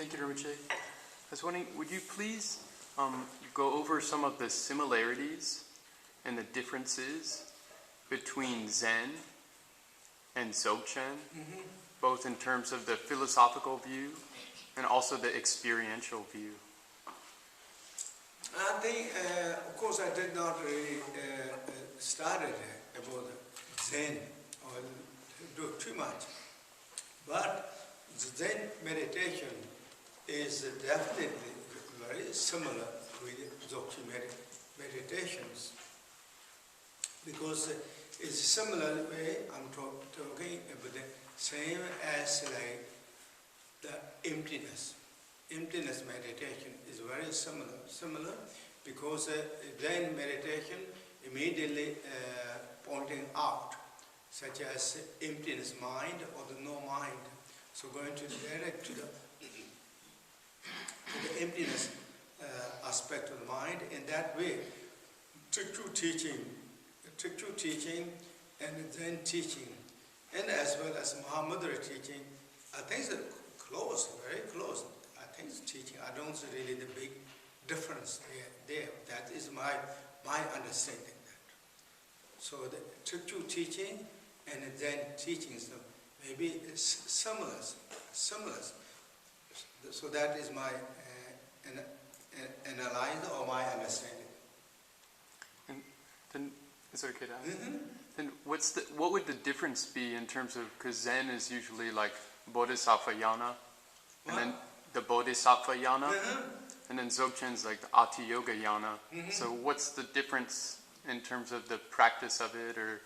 Thank you, Rinpoche. I was wondering, would you please go over some of the similarities and the differences between Zen and Dzogchen, both in terms of the philosophical view and also the experiential view? I think, of course, I did not really started about Zen or do too much, but Zen meditation is definitely very similar with Dzogchen meditations, because it's similar way I'm talking about the same as like the emptiness. Emptiness meditation is very similar because Zen meditation immediately pointing out, such as emptiness mind or the no mind. So going to direct to the emptiness aspect of the mind. In that way, true teaching and Zen teaching, and as well as Mahamudra teaching, I think it's close, very close. I think it's teaching. I don't see really the big difference there. That is my understanding. So the true teaching and Zen teaching, so maybe similar. So that is my analysis or my understanding. And then, is it okay to ask? Then what would the difference be in terms of, because Zen is usually like Bodhisattva yana, and then the Bodhisattva yana, and then Dzogchen is like the Ati Yoga yana. So what's the difference in terms of the practice of it, or?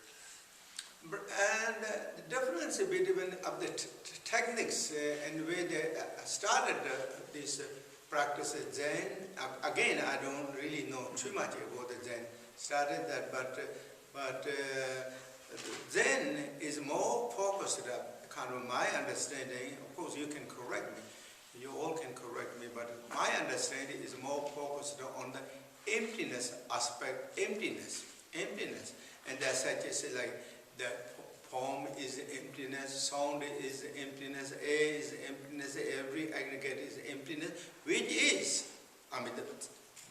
And the difference between of the techniques and where they started this practice of Zen. Again, I don't really know too much about the Zen. Started that, but Zen is more focused. Kind of my understanding. Of course, you can correct me. You all can correct me, but my understanding is more focused on the emptiness aspect. Emptiness, and that's such as like. The form is emptiness, sound is emptiness, air is emptiness, every aggregate is emptiness, which is, the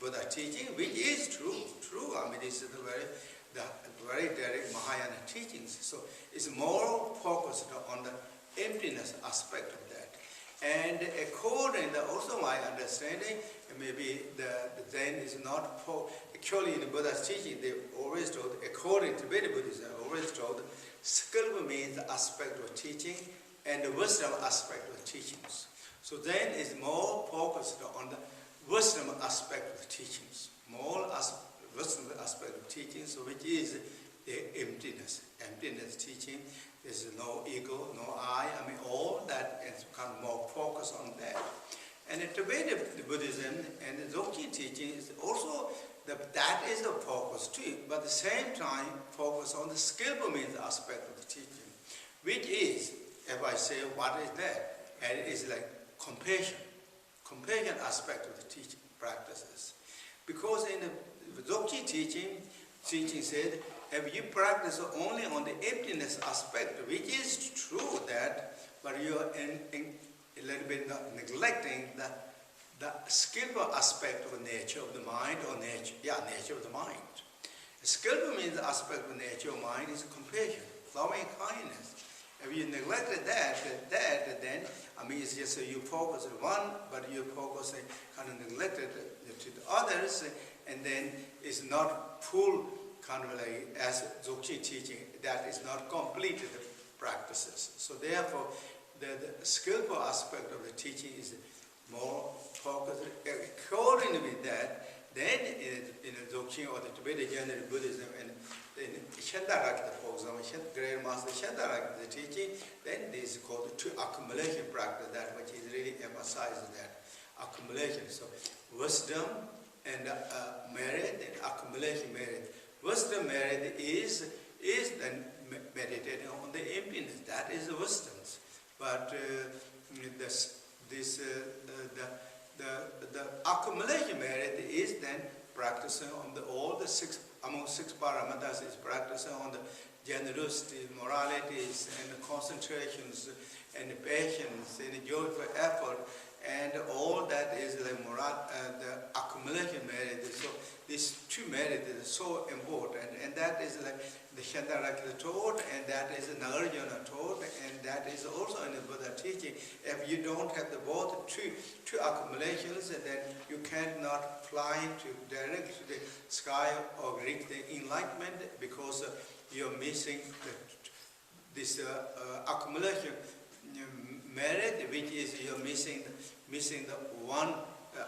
Buddha teaching, which is true. This is the very direct Mahayana teachings. So it's more focused on the emptiness aspect of that. And according to also my understanding, maybe the Zen is not actually in the Buddha's teaching, they always told, according to Vedic Buddhism, always told, skill means the aspect of teaching and the wisdom aspect of teachings. So Zen is more focused on the wisdom aspect of the teachings, wisdom aspect of teachings, so which is the emptiness teaching. There's no ego, no I. All that is kind of more focused on that. And the Vedic Buddhism and the Dzogchen teaching is also that is the focus too, but at the same time focus on the skillful means aspect of the teaching, which is, if I say what is that, and it is like compassion aspect of the teaching practices. Because in the Dzogchen teaching said, if you practice only on the emptiness aspect, which is true that, but you are a little bit neglecting the skillful aspect of the nature of the mind, or nature of the mind. Skillful means the aspect of the nature of mind is compassion, loving kindness. If you neglected that then, it's just you focus on one, but you focus kind of neglected to the others, and then it's not full, kind of like as Dzogchen teaching, that is not completed practices. So therefore, the skillful aspect of the teaching is more focused. According with that, then in the Dzogchen or the Tibetan general Buddhism and in Shantarakita, for example, Great Master Shantarakita, the teaching, then this is called the accumulation practice, that which is really emphasizes that accumulation. So wisdom and merit and accumulation merit. Wisdom merit is then meditating on the emptiness. That is the wisdom. But the accumulation merit is then practicing on among six paramatas, is practicing on the generosity, moralities, and the concentrations, and the patience, and the joyful effort, and all that is the morat, the accumulation merit. So these two merits is so important, and that is like the Shantarakya taught, and that is Nagarjuna taught, and that is also in the Buddha teaching. If you don't have the both two accumulations, then you cannot fly to direct to the sky or reach the enlightenment, because you're missing this accumulation merit, which is you're missing the one.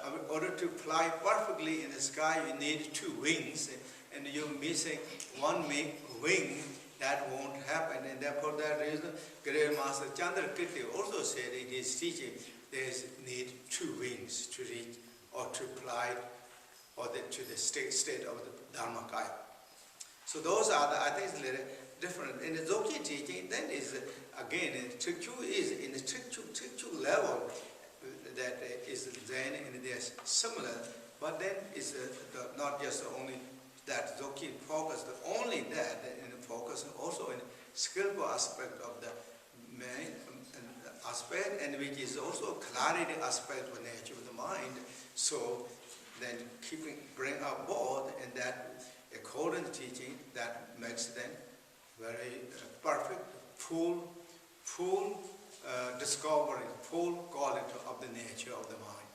In order to fly perfectly in the sky, you need two wings, and you're missing one wing. That won't happen, and therefore that reason, Great Master Chandrakirti also said in his teaching, there's need two wings to reach or to fly or to the state of the Dharmakaya. So those are the, I think it's a little different. In the Dzogchen teaching, then is again in Trikchu is in the Trikchu level that is Zen, and they are similar, but then is not just only that Dzogchen focus, only that in focus, also in skillful aspect of the main aspect, and which is also clarity aspect of the nature of the mind. So then bring up both, and that according to teaching, that makes them very perfect, full discovery, full quality of the nature of the mind.